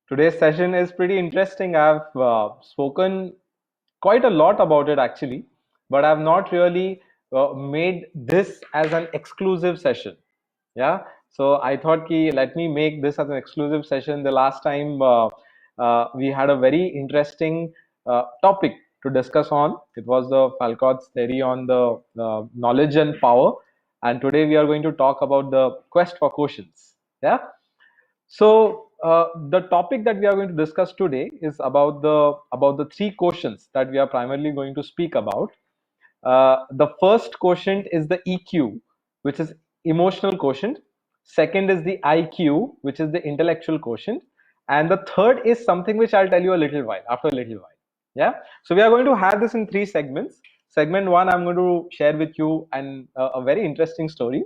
Today's session is pretty interesting. I've spoken quite a lot about it actually, but I've not really made this as an exclusive session. Yeah, so I thought ki let me make this as an exclusive session. The last time we had a very interesting topic to discuss on. It was the Falcott's theory on the knowledge and power, and today we are going to talk about the quest for quotients. Yeah. So the topic that we are going to discuss today is about the three quotients that we are primarily going to speak about. The first quotient is the EQ, which is emotional quotient. Second is the IQ, which is the intellectual quotient, and the third is something which I'll tell you a little while after a little while. Yeah. So we are going to have this in three segments. Segment one, I'm going to share with you a very interesting story.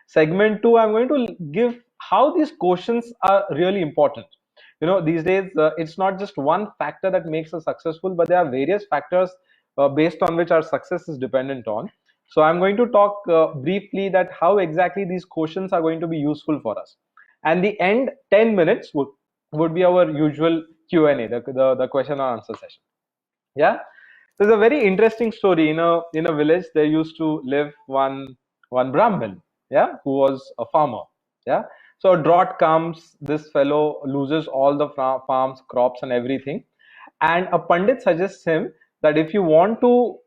Segment two, I'm going to give how these quotients are really important. These days, it's not just one factor that makes us successful, but there are various factors based on which our success is dependent on. So I'm going to talk briefly that how exactly these quotients are going to be useful for us. And the end 10 minutes would be our usual Q&A, the question and answer session. Yeah. There's a very interesting story. In a village, there used to live one Brahmin, yeah, who was a farmer. Yeah. So a drought comes, this fellow loses all the farms, crops, and everything. And a Pandit suggests him that if you want to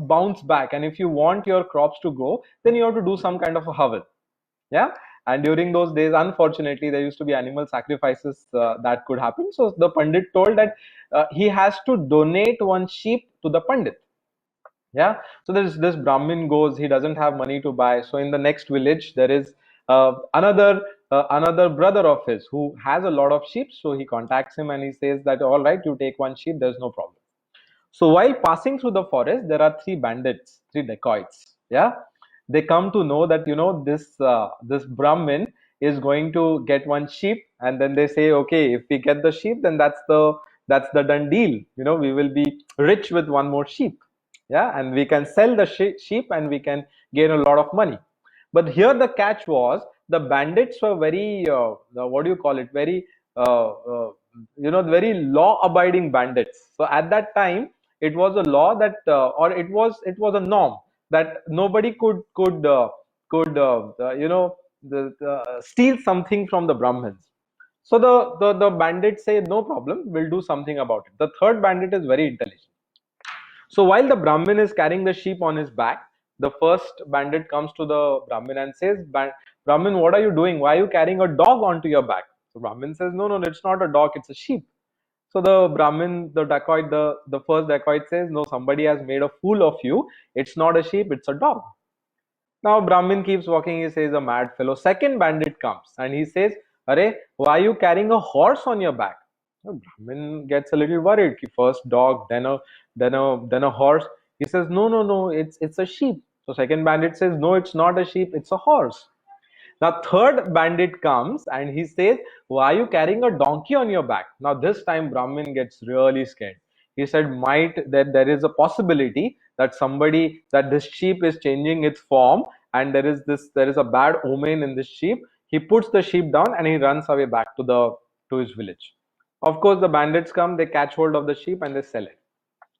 bounce back and if you want your crops to grow, then you have to do some kind of a haval. Yeah. And during those days, unfortunately, there used to be animal sacrifices that could happen. So the Pandit told that he has to donate one sheep to the Pandit. Yeah. So there's this Brahmin goes, he doesn't have money to buy. So in the next village, there is another brother of his who has a lot of sheep. So he contacts him and he says that, all right, you take one sheep, there's no problem. So while passing through the forest, there are three bandits, three dacoits. Yeah, they come to know that this Brahmin is going to get one sheep, and then they say, okay, if we get the sheep, then that's the done deal. We will be rich with one more sheep. Yeah, and we can sell the sheep and we can gain a lot of money. But here the catch was the bandits were very what do you call it? Very law-abiding bandits. So at that time, it was a law that, or it was a norm that nobody could steal something from the Brahmins. So the bandits say, no problem, we'll do something about it. The third bandit is very intelligent. So while the Brahmin is carrying the sheep on his back, the first bandit comes to the Brahmin and says, Brahmin, what are you doing? Why are you carrying a dog onto your back? So Brahmin says, no, no, it's not a dog, it's a sheep. So the Brahmin, the dacoit, the first dacoit says, no, somebody has made a fool of you. It's not a sheep, it's a dog. Now Brahmin keeps walking, he says, a mad fellow. Second bandit comes and he says, Arey, why are you carrying a horse on your back? So Brahmin gets a little worried. First dog, then a horse. He says, no, no, no, it's a sheep. So second bandit says, no, it's not a sheep, it's a horse. Now third bandit comes and he says, why are you carrying a donkey on your back? Now this time Brahmin gets really scared. He said, might that there is a possibility that this sheep is changing its form and there is a bad omen in this sheep. He puts the sheep down and he runs away back to his village. Of course, the bandits come, they catch hold of the sheep and they sell it.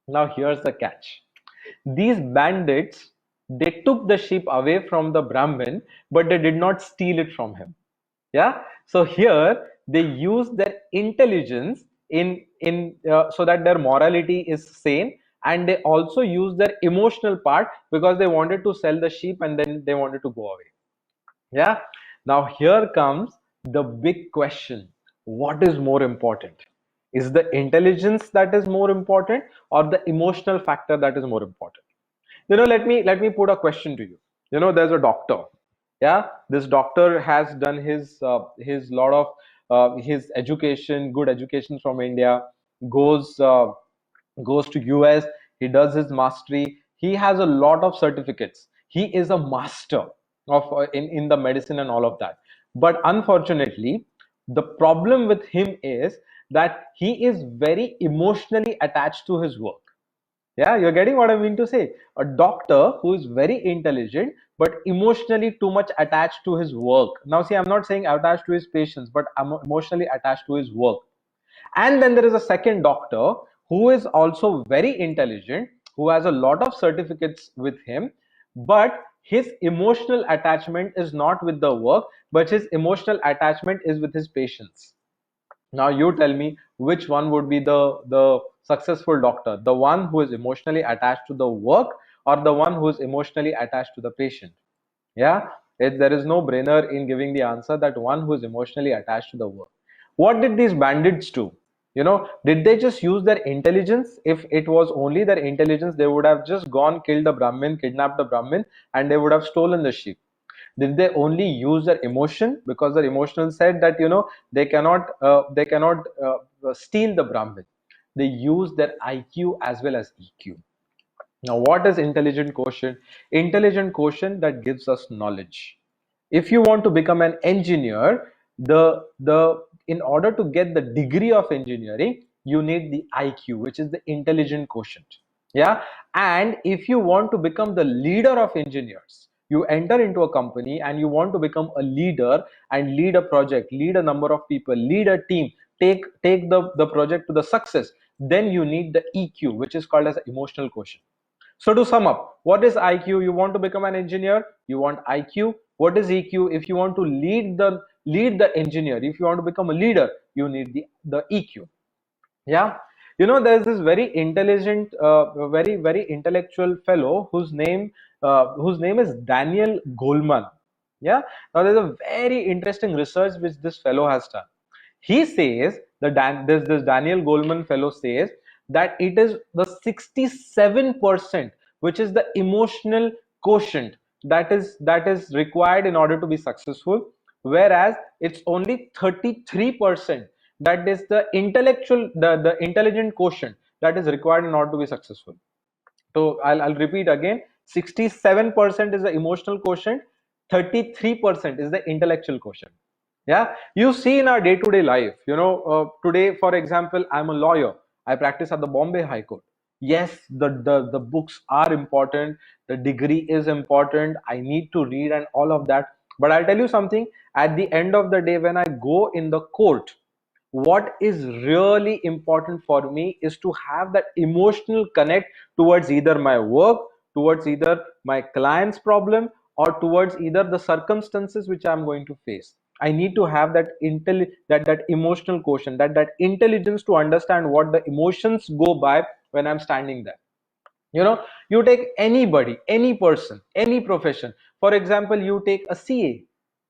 Now here's the catch. These bandits, they took the sheep away from the Brahmin, but they did not steal it from him. Yeah. So here they use their intelligence in so that their morality is sane, and they also use their emotional part because they wanted to sell the sheep and then they wanted to go away. Yeah. Now here comes the big question. What is more important? Is the intelligence that is more important or the emotional factor that is more important? Let me put a question to you. There's a doctor. Yeah, this doctor has done his lot of his education, good education from India, goes goes to US, he does his mastery, he has a lot of certificates, he is a master of in the medicine and all of that. But unfortunately, the problem with him is that he is very emotionally attached to his work. Yeah, you're getting what I mean to say. A doctor who is very intelligent but emotionally too much attached to his work. Now, see, I'm not saying attached to his patients, but I'm emotionally attached to his work. And then there is a second doctor who is also very intelligent, who has a lot of certificates with him, but his emotional attachment is not with the work, but his emotional attachment is with his patients. Now you tell me which one would be the successful doctor, the one who is emotionally attached to the work or the one who is emotionally attached to the patient? Yeah, there is no brainer in giving the answer that one who is emotionally attached to the work. What did these bandits do? Did they just use their intelligence? If it was only their intelligence, they would have just gone, killed the Brahmin, kidnapped the Brahmin, and they would have stolen the sheep. Did they only use their emotion? Because their emotion said that they cannot steal the Brahmin. They use their IQ as well as EQ. Now, what is intelligent quotient? Intelligent quotient that gives us knowledge. If you want to become an engineer, the in order to get the degree of engineering, you need the IQ, which is the intelligent quotient. Yeah, and if you want to become the leader of engineers, you enter into a company and you want to become a leader and lead a project, lead a number of people, lead a team, take the project to the success. Then you need the EQ, which is called as emotional quotient. So to sum up, what is IQ? You want to become an engineer, you want IQ. What is EQ? If you want to lead the engineer, if you want to become a leader, you need the EQ. Yeah, there's this very intelligent, very intellectual fellow whose name is Daniel Goleman. Yeah, now there's a very interesting research which this fellow has done. He says this Daniel Goleman fellow says that it is the 67%, which is the emotional quotient that is required in order to be successful, whereas it's only 33%, that is the intelligent quotient that is required in order to be successful. So I'll repeat again: 67% is the emotional quotient, 33% is the intellectual quotient. Yeah, you see in our day-to-day life, today, for example, I'm a lawyer. I practice at the Bombay High Court. Yes, the books are important, the degree is important, I need to read and all of that. But I'll tell you something: at the end of the day, when I go in the court, what is really important for me is to have that emotional connect towards either my work, towards either my client's problem, or towards either the circumstances which I'm going to face. I need to have that emotional quotient, that intelligence to understand what the emotions go by when I'm standing there. You take anybody, any person, any profession. For example, you take a CA.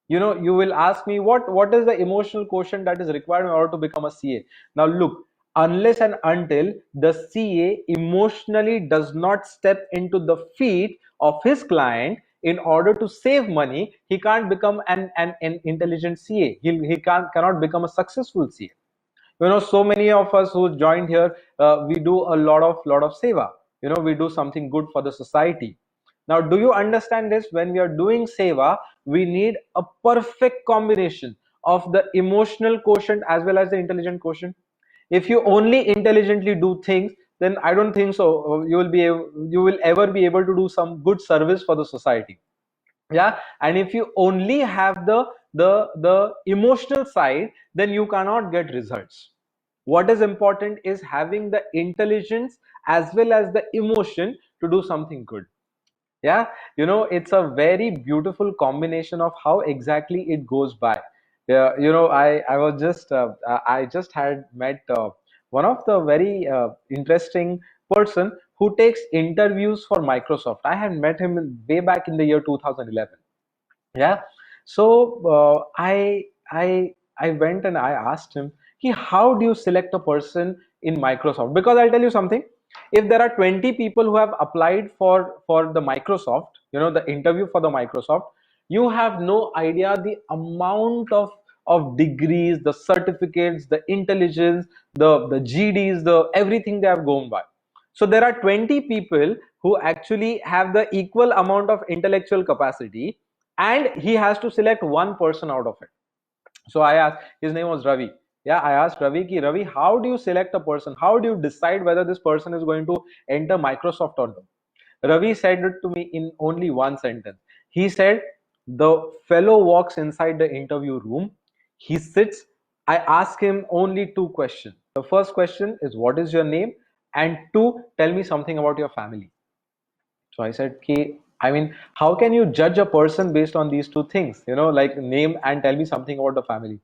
You will ask me what is the emotional quotient that is required in order to become a CA. Now look, unless and until the CA emotionally does not step into the feet of his client in order to save money, he can't become an intelligent CA. He cannot become a successful CA. So many of us who joined here, we do a lot of seva. We do something good for the society. Now, do you understand this? When we are doing seva, we need a perfect combination of the emotional quotient as well as the intelligent quotient. If you only intelligently do things, then I don't think so you will ever be able to do some good service for the society. Yeah, and if you only have the emotional side, then you cannot get results. What is important is having the intelligence as well as the emotion to do something good. Yeah, it's a very beautiful combination of how exactly it goes by. Yeah, I just had met one of the very interesting person who takes interviews for Microsoft. I had met him way back in the year 2011. Yeah, so I went and I asked him, how do you select a person in Microsoft? Because I'll tell you something: if there are 20 people who have applied for the Microsoft, the interview for the Microsoft, you have no idea the amount of degrees, the certificates, the intelligence, the GDs, the everything they have gone by. So there are 20 people who actually have the equal amount of intellectual capacity, and he has to select one person out of it. So I asked, his name was Ravi. Yeah, I asked Ravi, Ravi, how do you select a person? How do you decide whether this person is going to enter Microsoft or not? Ravi said it to me in only one sentence. He said, the fellow walks inside the interview room, he sits, I ask him only two questions. The first question is, what is your name? And two, tell me something about your family. So I said, okay, I mean, how can you judge a person based on these two things? Like name and tell me something about the family.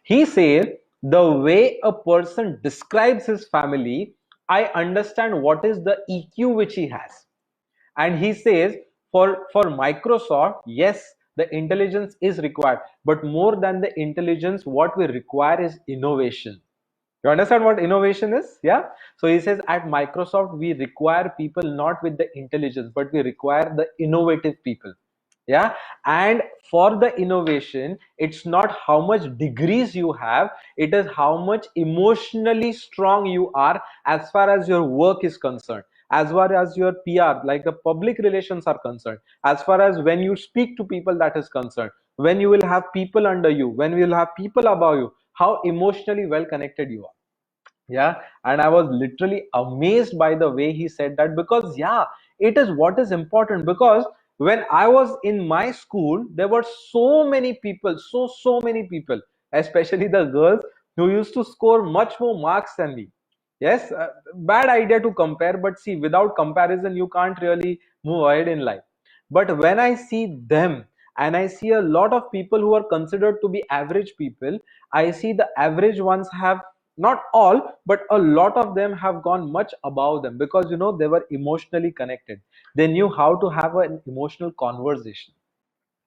He says, the way a person describes his family, I understand what is the EQ which he has. And he says, for Microsoft, yes, the intelligence is required, but more than the intelligence, what we require is innovation. You understand what innovation is? Yeah. So he says, at Microsoft, we require people not with the intelligence, but we require the innovative people. Yeah. And for the innovation, it's not how much degrees you have, it is how much emotionally strong you are as far as your work is concerned, as far as your PR, like the public relations are concerned, as far as when you speak to people, that is concerned, when you will have people under you, when you will have people above you, how emotionally well connected you are. Yeah. And I was literally amazed by the way he said that, because yeah, it is what is important. Because when I was in my school, there were so many people, so many people, especially the girls, who used to score much more marks than me. Yes, bad idea to compare, but see, without comparison you can't really move ahead in life. But when I see them, and I see a lot of people who are considered to be average people, I see the average ones have, not all, but a lot of them have gone much above them, because they were emotionally connected. They knew how to have an emotional conversation.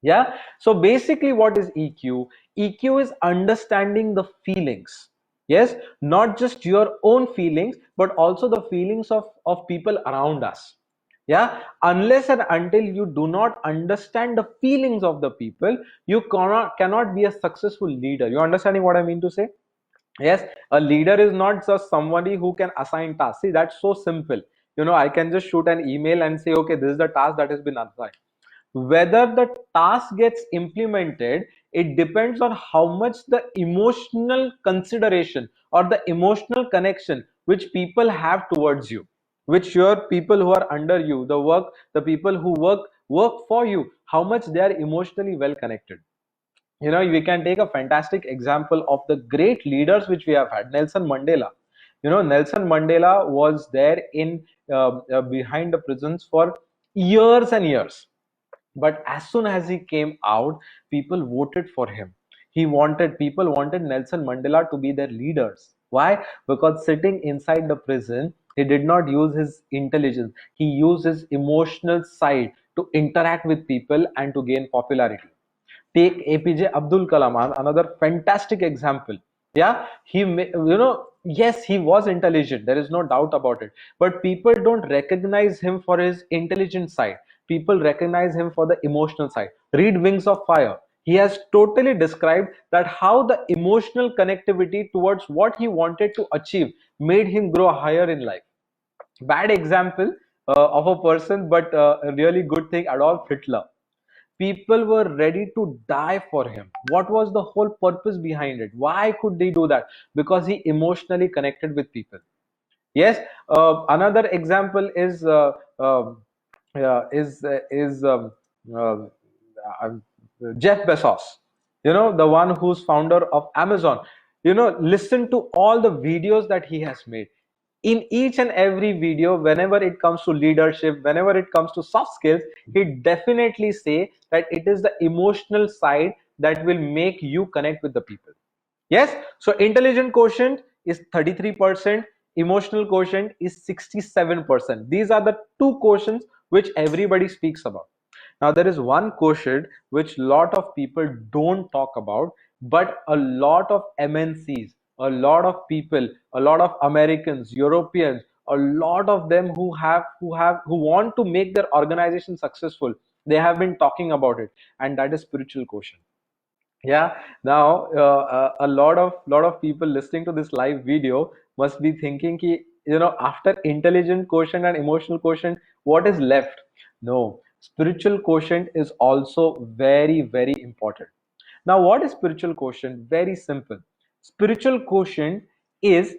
Yeah. So basically, what is EQ? EQ is understanding the feelings. Yes, not just your own feelings, but also the feelings of people around us. Yeah. Unless and until you do not understand the feelings of the people, you cannot be a successful leader. You understanding what I mean to say? Yes, a leader is not just somebody who can assign tasks. See, that's so simple. I can just shoot an email and say, okay, this is the task that has been assigned. Whether the task gets implemented, it depends on how much the emotional consideration or the emotional connection which people have towards you, which your people who are under you, the people who work for you, how much they are emotionally well connected. We can take a fantastic example of the great leaders which we have had. Nelson Mandela. Nelson Mandela was there in behind the prisons for years and years. But as soon as he came out, people voted for him. People wanted Nelson Mandela to be their leaders. Why? Because sitting inside the prison, he did not use his intelligence, he used his emotional side to interact with people and to gain popularity. Take APJ Abdul Kalam, another fantastic example. Yeah, yes, he was intelligent. There is no doubt about it. But people don't recognize him for his intelligent side. People recognize him for the emotional side. Read Wings of Fire. He has totally described that how the emotional connectivity towards what he wanted to achieve made him grow higher in life. Bad example of a person, but a really good thing, Adolf Hitler. People were ready to die for him. What was the whole purpose behind it? Why could they do that? Because he emotionally connected with people. Yes. Another example is uh, uh, Jeff Bezos. The one who's founder of Amazon. Listen to all the videos that he has made. In each and every video, whenever it comes to leadership, whenever it comes to soft skills, he definitely say that it is the emotional side that will make you connect with the people. Yes. So intelligent quotient is 33%, emotional quotient is 67%. These are the two quotients which everybody speaks about. Now there is one quotient which lot of people don't talk about, but a lot of MNCs, a lot of people, a lot of Americans, Europeans, a lot of them who want to make their organization successful, they have been talking about it, and that is spiritual quotient. Yeah. Now a lot of people listening to this live video must be thinking ki, after intelligent quotient and emotional quotient, what is left? No, spiritual quotient is also very, very important. Now what is spiritual quotient? Very simple. Spiritual quotient is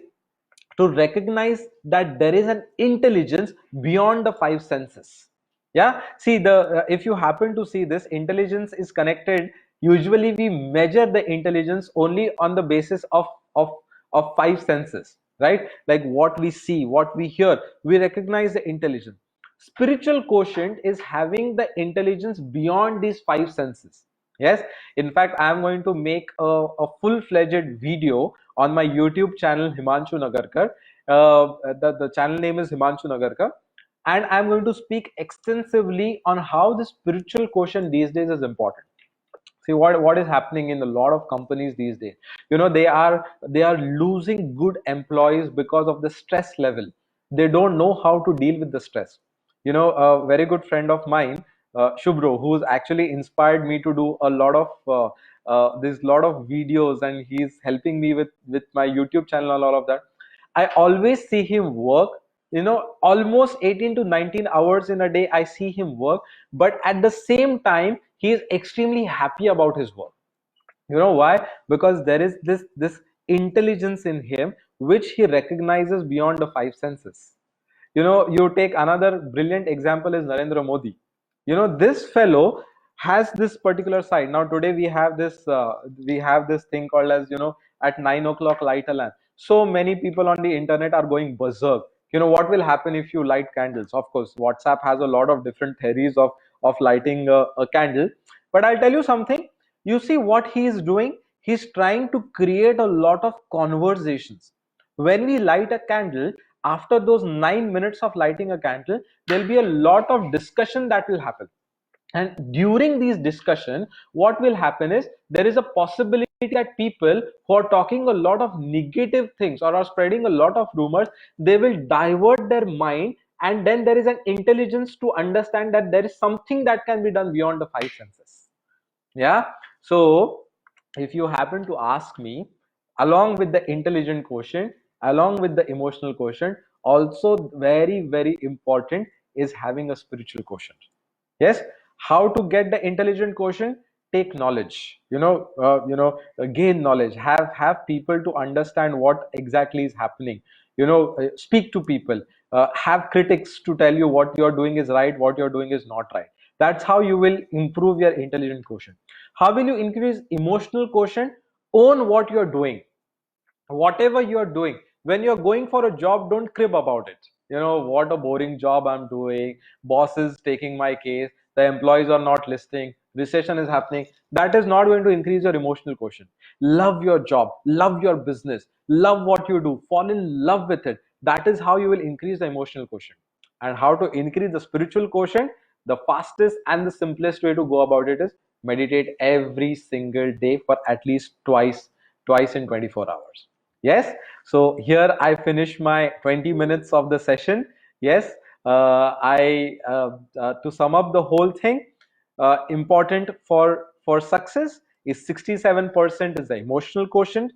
to recognize that there is an intelligence beyond the five senses. Yeah. See, the if you happen to see, this intelligence is connected Usually we measure the intelligence only on the basis of of five senses, right? Like what we see, what we hear, we recognize the intelligence. Spiritual quotient is having the intelligence beyond these five senses. Yes, in fact I am going to make a full-fledged video on my YouTube channel, Himanshu Nagarkar. The channel name is Himanshu Nagarkar, and I'm going to speak extensively on how the spiritual quotient these days is important. See what is happening in a lot of companies these days. They are losing good employees because of the stress level. They don't know how to deal with the stress. A very good friend of mine, Shubro, who's actually inspired me to do a lot of this lot of videos, and he's helping me with my YouTube channel and all of that. I always see him work, almost 18 to 19 hours in a day. I see him work, but at the same time he is extremely happy about his work. You know why? Because there is this intelligence in him which he recognizes beyond the five senses. You take another brilliant example is Narendra Modi. This fellow has this particular side. Now today we have this thing called as, at 9 o'clock light a lamp. So many people on the internet are going berserk. What will happen if you light candles? Of course, WhatsApp has a lot of different theories of lighting a candle. But I'll tell you something. You see what he is doing? He's trying to create a lot of conversations. When we light a candle, after those 9 minutes of lighting a candle, there'll be a lot of discussion that will happen. And during these discussion, what will happen is there is a possibility that people who are talking a lot of negative things or are spreading a lot of rumors, they will divert their mind, and then there is an intelligence to understand that there is something that can be done beyond the five senses. Yeah. So if you happen to ask me, along with the intelligent quotient, along with the emotional quotient, also very very important is having a spiritual quotient. Yes. How to get the intelligent quotient? Take knowledge, gain knowledge, have people to understand what exactly is happening. Speak to people, have critics to tell you what you're doing is right, what you're doing is not right. That's how you will improve your intelligent quotient. How will you increase emotional quotient? Own what you're doing. Whatever you're doing, when you're going for a job, don't crib about it. What a boring job I'm doing, boss is taking my case, the employees are not listening, recession is happening. That is not going to increase your emotional quotient. Love your job, love your business, love what you do, fall in love with it. That is how you will increase the emotional quotient. And how to increase the spiritual quotient? The fastest and the simplest way to go about it is meditate every single day for at least twice in 24 hours. Yes. So here I finish my 20 minutes of the session. Yes. I To sum up the whole thing, important for success is 67% is the emotional quotient,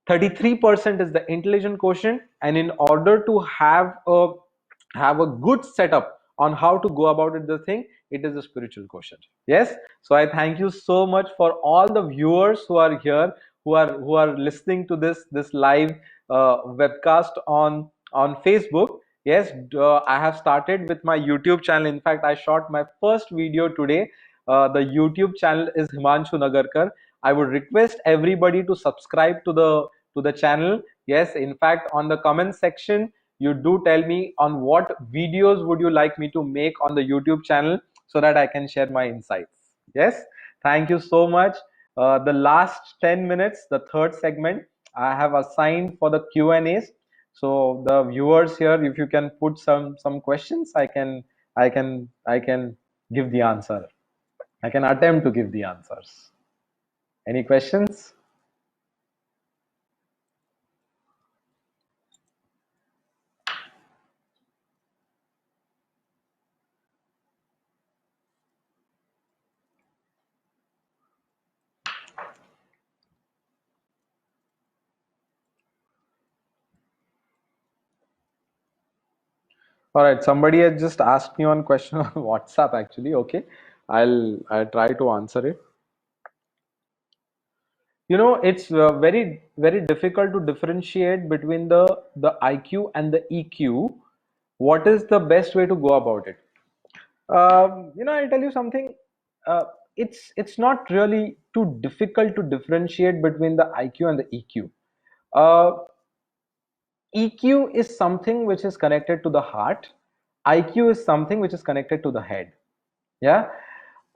33% is the intelligent quotient, and in order to have a good setup on how to go about it, the thing, it is the spiritual quotient. Yes. So I thank you so much for all the viewers who are here, who are listening to this live webcast on Facebook. Yes. I have started with my YouTube channel. In fact, I shot my first video today. The YouTube channel is Himanshu Nagarkar. I would request everybody to subscribe to the channel. Yes, in fact, on the comment section, you do tell me on what videos would you like me to make on the YouTube channel, so that I can share my insights. Yes, thank you so much. The last 10 minutes, the third segment, I have assigned for the Q&As. So the viewers here, if you can put some questions, I can give the answer. I can attempt to give the answers. Any questions? All right, somebody has just asked me one question on WhatsApp actually. Okay, I'll try to answer it. It's very very difficult to differentiate between the IQ and the EQ. What is the best way to go about it? I'll tell you something. it's not really too difficult to differentiate between the IQ and the EQ. uh, EQ is something which is connected to the heart. IQ is something which is connected to the head. Yeah.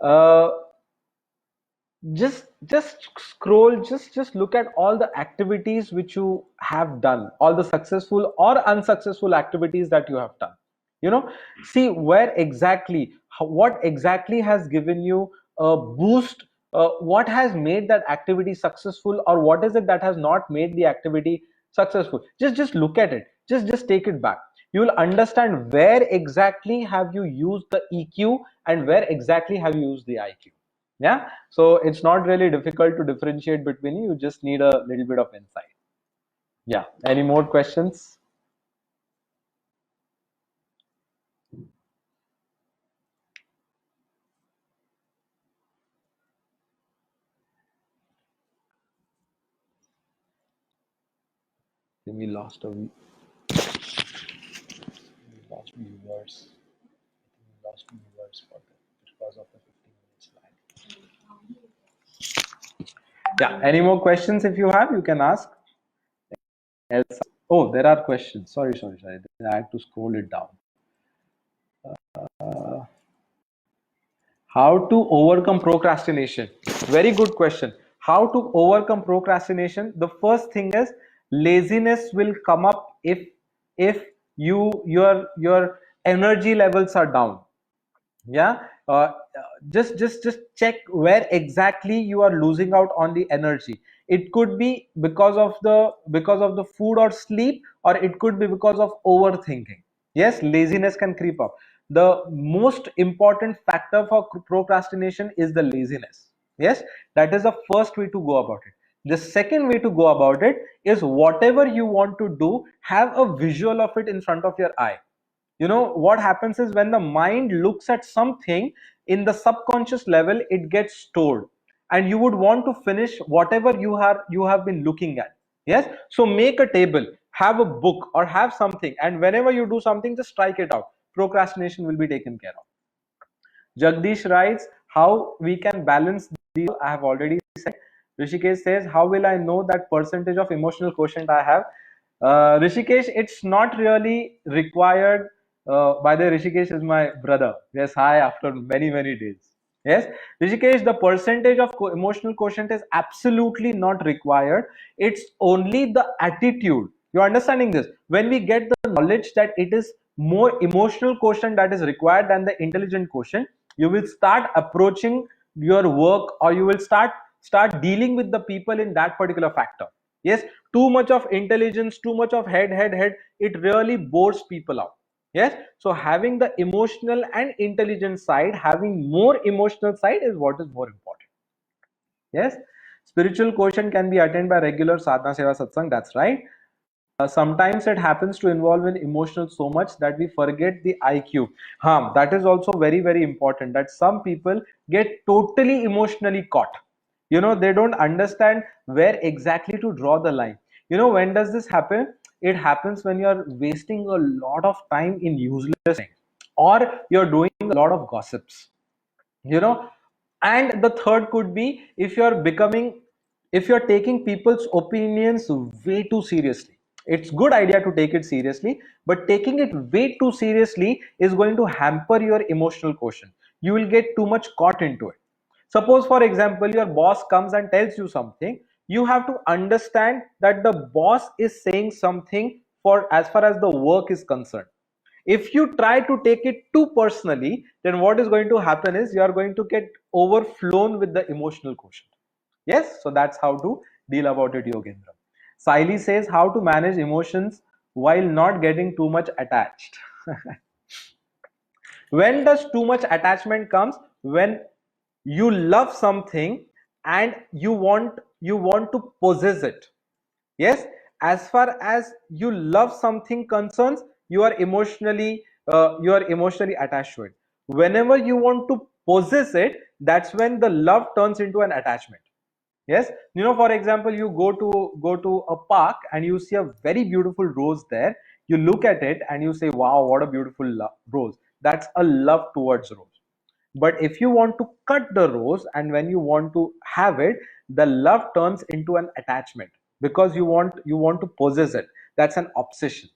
uh, just scroll, just look at all the activities which you have done, all the successful or unsuccessful activities that you have done. you know See where exactly, what exactly has given you a boost, what has made that activity successful, or what is it that has not made the activity successful. Just look at it, just take it back. You will understand where exactly have you used the EQ and where exactly have you used the IQ. Yeah, so it's not really difficult to differentiate between you just need a little bit of insight. Yeah, any more questions? We lost lost viewers. We lost viewers for because of the 15 minutes lag. Yeah, any more questions? If you have, you can ask. Else, oh, there are questions. Sorry. I had to scroll it down. How to overcome procrastination? Very good question. How to overcome procrastination? The first thing is laziness will come up if your energy levels are down. Yeah. Just check where exactly you are losing out on the energy. It could be because of the food or sleep, or it could be because of overthinking. Yes, laziness can creep up. The most important factor for procrastination is the laziness. Yes, that is the first way to go about it. The second way to go about it is whatever you want to do, have a visual of it in front of your eye. What happens is when the mind looks at something in the subconscious level, it gets stored, and you would want to finish whatever you have been looking at. Yes, so make a table, have a book, or have something, and whenever you do something, just strike it out. Procrastination will be taken care of. Jagdish writes, how we can balance these. I have already said. Rishikesh says, how will I know that percentage of emotional quotient I have? Rishikesh, it's not really required. By the way, Rishikesh is my brother. Yes, hi, after many, many days. Yes, Rishikesh, the percentage of emotional quotient is absolutely not required. It's only the attitude. You're understanding this? When we get the knowledge that it is more emotional quotient that is required than the intelligent quotient, you will start approaching your work, or you will start dealing with the people in that particular factor. Yes, too much of intelligence, too much of head, it really bores people out. Yes, so having the emotional and intelligent side, having more emotional side is what is more important. Yes, spiritual quotient can be attained by regular sadhana seva satsang. That's right. Sometimes it happens to involve in emotional so much that we forget the IQ. That is also very, very important, that some people get totally emotionally caught. They don't understand where exactly to draw the line. When does this happen? It happens when you're wasting a lot of time in useless things, or you're doing a lot of gossips. you know and the third could be if you're taking people's opinions way too seriously. It's good idea to take it seriously, but taking it way too seriously is going to hamper your emotional quotient. You will get too much caught into it. Suppose, for example, your boss comes and tells you something. You have to understand that the boss is saying something for as far as the work is concerned. If you try to take it too personally, then what is going to happen is you are going to get overflown with the emotional quotient. Yes, so that's how to deal about it, Yogendra. Siley says, how to manage emotions while not getting too much attached. When does too much attachment comes? When you love something and you want to possess it. Yes, as far as you love something concerns, you are emotionally attached to it. Whenever you want to possess it, that's when the love turns into an attachment. Yes, for example, you go to a park and you see a very beautiful rose there. You look at it and you say, wow, what a beautiful rose. That's a love towards rose. But if you want to cut the rose and when you want to have it, the love turns into an attachment because you want to possess it. That's an obsession.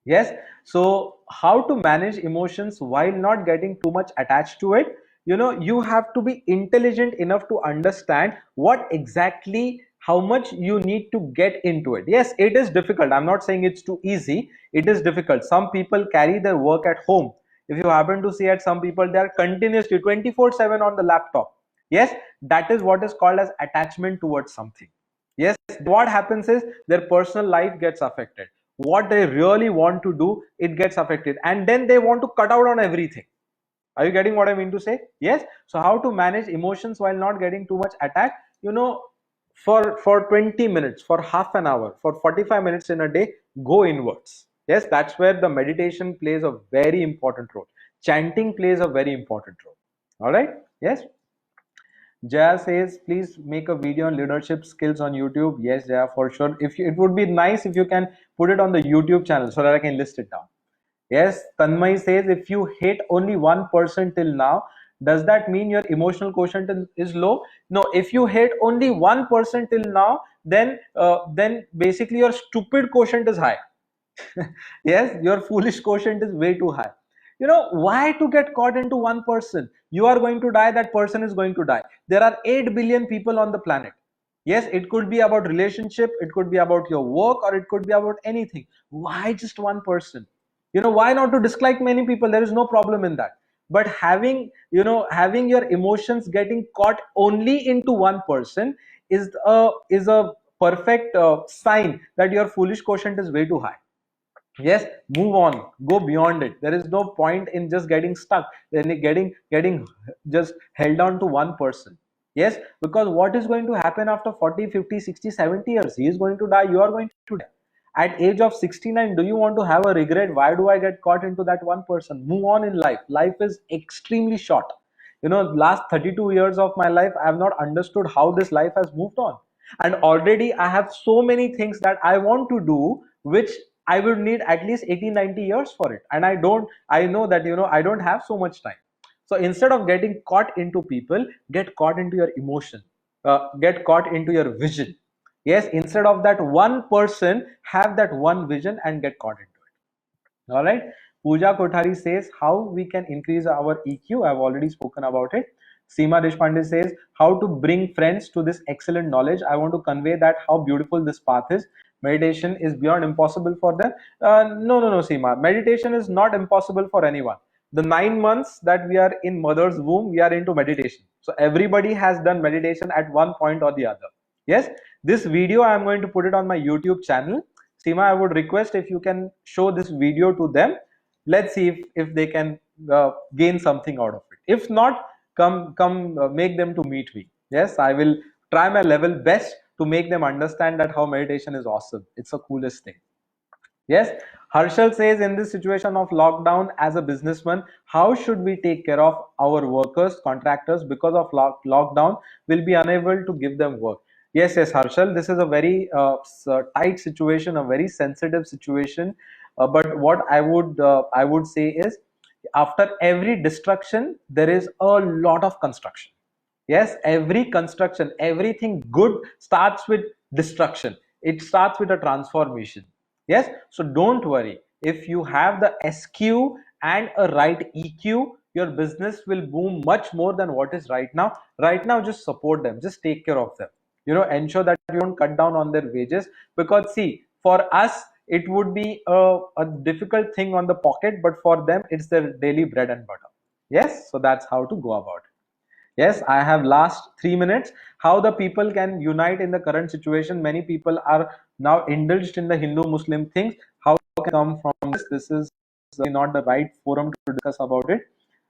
Yes. So how to manage emotions while not getting too much attached to it? You have to be intelligent enough to understand what exactly, how much you need to get into it. Yes, it is difficult. I'm not saying it's too easy. It is difficult. Some people carry their work at home. If you happen to see at some people, they are continuously 24/7 on the laptop. Yes, that is what is called as attachment towards something. Yes, what happens is their personal life gets affected. What they really want to do, it gets affected, and then they want to cut out on everything. Are you getting what I mean to say? Yes. So how to manage emotions while not getting too much attack? For 20 minutes, for half an hour, for 45 minutes in a day, go inwards. Yes, that's where the meditation plays a very important role. Chanting plays a very important role. All right. Yes. Jaya says, please make a video on leadership skills on YouTube. Yes, Jaya, for sure. It would be nice if you can put it on the YouTube channel so that I can list it down. Yes, Tanmay says, if you hate only one person till now, does that mean your emotional quotient is low? No, if you hate only one person till now, then basically your stupid quotient is high. Yes, your foolish quotient is way too high. Why to get caught into one person? You are going to die, that person is going to die. There are 8 billion people on the planet. Yes, it could be about relationship, it could be about your work, or it could be about anything. Why just one person? Why not to dislike many people? There is no problem in that. But having your emotions getting caught only into one person is a perfect sign that your foolish quotient is way too high. Yes, move on, go beyond it. There is no point in just getting stuck, then getting just held on to one person. Yes, because what is going to happen after 40, 50, 60, 70 years? He is going to die, you are going to die. At age of 69, do you want to have a regret? Why do I get caught into that one person? Move on in life. Life is extremely short. Last 32 years of my life, I have not understood how this life has moved on. And already I have so many things that I want to do, which I would need at least 80, 90 years for it. And I know that, I don't have so much time. So instead of getting caught into people, get caught into your emotion, get caught into your vision. Yes, instead of that one person, have that one vision and get caught into it. All right. Pooja Kothari says, how we can increase our EQ. I've already spoken about it. Seema Deshpande says, how to bring friends to this excellent knowledge. I want to convey that how beautiful this path is. Meditation is beyond impossible for them. No, Seema. Meditation is not impossible for anyone. The 9 months that we are in mother's womb, we are into meditation. So everybody has done meditation at one point or the other. Yes, this video I am going to put it on my YouTube channel. Seema, I would request if you can show this video to them. Let's see if they can gain something out of it. If not, come make them to meet me. Yes, I will try my level best to make them understand that how meditation is awesome. It's the coolest thing. Yes, Harshal says, in this situation of lockdown, as a businessman, how should we take care of our workers, contractors, because of lockdown, will be unable to give them work? Yes, Harshal, this is a very tight situation, a very sensitive situation. But what I would say is, after every destruction, there is a lot of construction. Yes, every construction, everything good starts with destruction. It starts with a transformation. Yes, so don't worry. If you have the SQ and a right EQ, your business will boom much more than what is right now. Right now, just support them, just take care of them. Ensure that you don't cut down on their wages, because see, for us, it would be a difficult thing on the pocket, but for them, it's their daily bread and butter. Yes, so that's how to go about it. Yes, I have last 3 minutes. How the people can unite in the current situation. Many people are now indulged in the Hindu-Muslim things. How can come from this? This is not the right forum to discuss about it.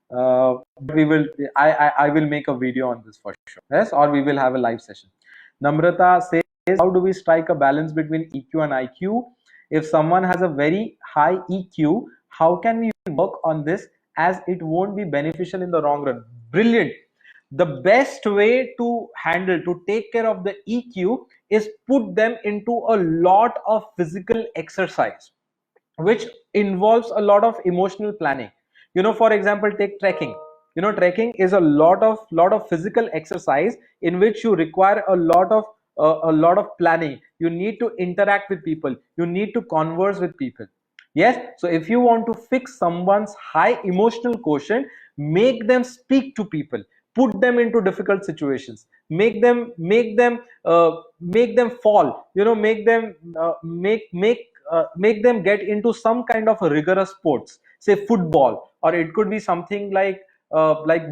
But we will. I will make a video on this for sure. Yes, or we will have a live session. Namrata says, how do we strike a balance between EQ and IQ? If someone has a very high EQ, how can we work on this, as it won't be beneficial in the long run? Brilliant. The best way to take care of the EQ is put them into a lot of physical exercise, which involves a lot of emotional planning. For example, take trekking. Trekking is a lot of physical exercise in which you require a lot of planning. You need to interact with people, you need to converse with people. Yes, so if you want to fix someone's high emotional quotient, make them speak to people, put them into difficult situations, make them fall, make them get into some kind of a rigorous sports, say football, or it could be something like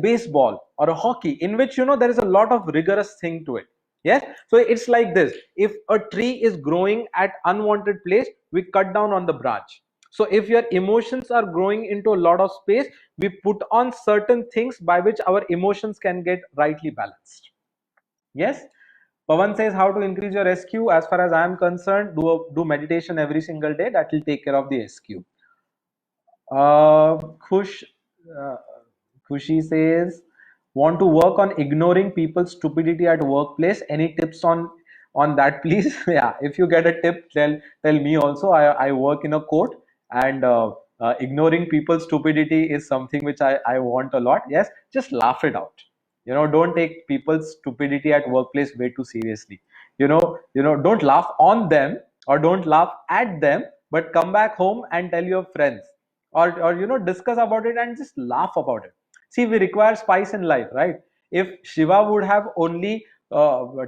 baseball or a hockey, in which there is a lot of rigorous thing to it. Yes, so it's like this: if a tree is growing at unwanted place, we cut down on the branch. So if your emotions are growing into a lot of space, we put on certain things by which our emotions can get rightly balanced. Yes. Pavan says, how to increase your SQ? As far as I am concerned, do meditation every single day. That will take care of the SQ. uh, Khush, uh, Khushi says, want to work on ignoring people's stupidity at workplace. Any tips on that, please? Yeah, if you get a tip, tell me also. I work in a court, and ignoring people's stupidity is something which I want a lot. Yes, just laugh it out. Don't take people's stupidity at workplace way too seriously. Don't laugh on them or don't laugh at them, but come back home and tell your friends, or discuss about it and just laugh about it. See, we require spice in life, right? If Shiva would have only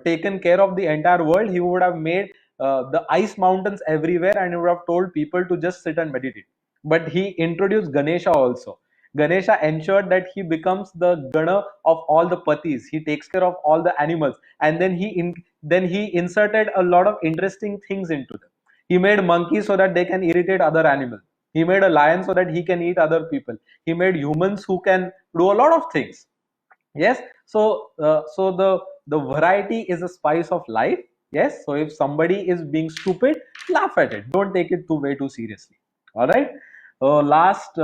taken care of the entire world, he would have made the ice mountains everywhere, and he would have told people to just sit and meditate. But he introduced Ganesha also. Ganesha ensured that he becomes the gana of all the patis. He takes care of all the animals, and then he inserted a lot of interesting things into them. He made monkeys so that they can irritate other animals. He made a lion so that he can eat other people. He made humans who can do a lot of things. Yes, so the variety is a spice of life. Yes, so if somebody is being stupid, laugh at it. Don't take it too way too seriously. All right. Last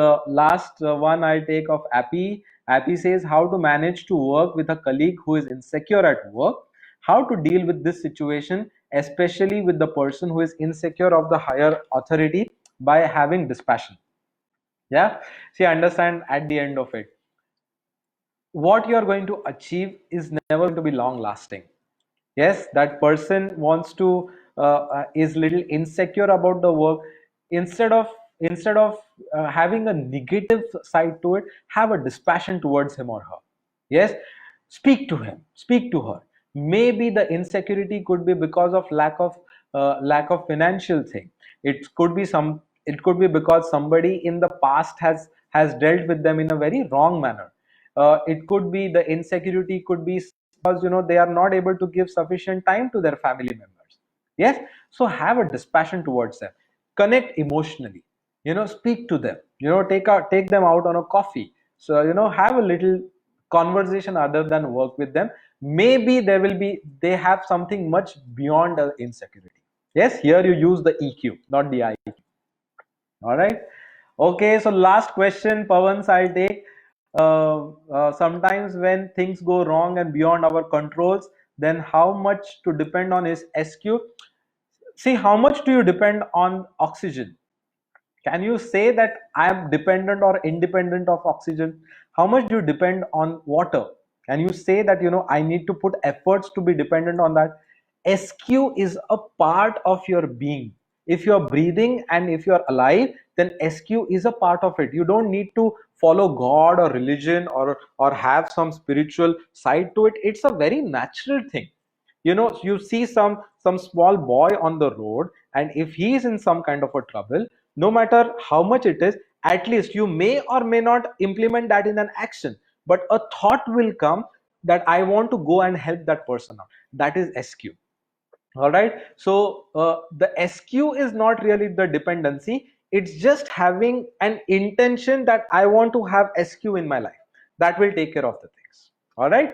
one I take of Appy. Appy says, how to manage to work with a colleague who is insecure at work. How to deal with this situation, especially with the person who is insecure of the higher authority, by having dispassion. Yeah, see, understand at the end of it, what you are going to achieve is never going to be long lasting. Yes, that person wants to is little insecure about the work. Instead of having a negative side to it, have a dispassion towards him or her. Yes, speak to him, speak to her. Maybe the insecurity could be because of lack of financial thing. It could be because somebody in the past has dealt with them in a very wrong manner. It could be the insecurity could be because they are not able to give sufficient time to their family members. Yes, so have a dispassion towards them, connect emotionally, speak to them, take them out on a coffee. So have a little conversation other than work with them. Maybe they have something much beyond insecurity. Yes, here you use the EQ, not the IQ. All right. Okay, so last question, Pavans, I'll take. Sometimes when things go wrong and beyond our controls, then how much to depend on is SQ? See, how much do you depend on oxygen? Can you say that I am dependent or independent of oxygen? How much do you depend on water? Can you say that I need to put efforts to be dependent on that? SQ is a part of your being. If you're breathing and if you're alive, then SQ is a part of it. You don't need to follow God or religion, or have some spiritual side to it. It's a very natural thing. You see some small boy on the road, and if he is in some kind of a trouble, no matter how much it is, at least you may or may not implement that in an action, but a thought will come that I want to go and help that person out. That is SQ. All right. So the SQ is not really the dependency. It's just having an intention that I want to have SQ in my life. That will take care of the things. All right.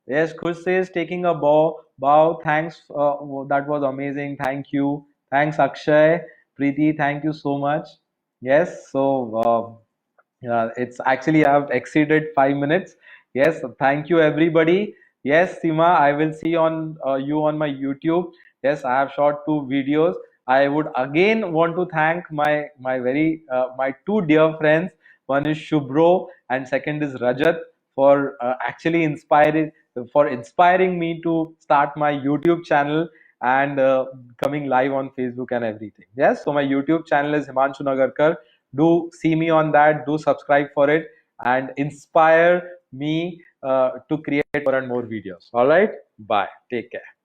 Yes, Khush says, taking a bow. Thanks. That was amazing. Thank you. Thanks, Akshay. Preeti, thank you so much. Yes. So it's actually I've exceeded 5 minutes. Yes. Thank you, everybody. Yes, Sima, I will see on you on my YouTube. Yes, I have shot 2 videos. I would again want to thank my two dear friends. One is Shubro and second is Rajat, actually inspiring me to start my YouTube channel and coming live on Facebook and everything. Yes, so my YouTube channel is Himanshu Nagarkar. Do see me on that. Do subscribe for it and inspire me to create more and more videos. All right. Bye. Take care.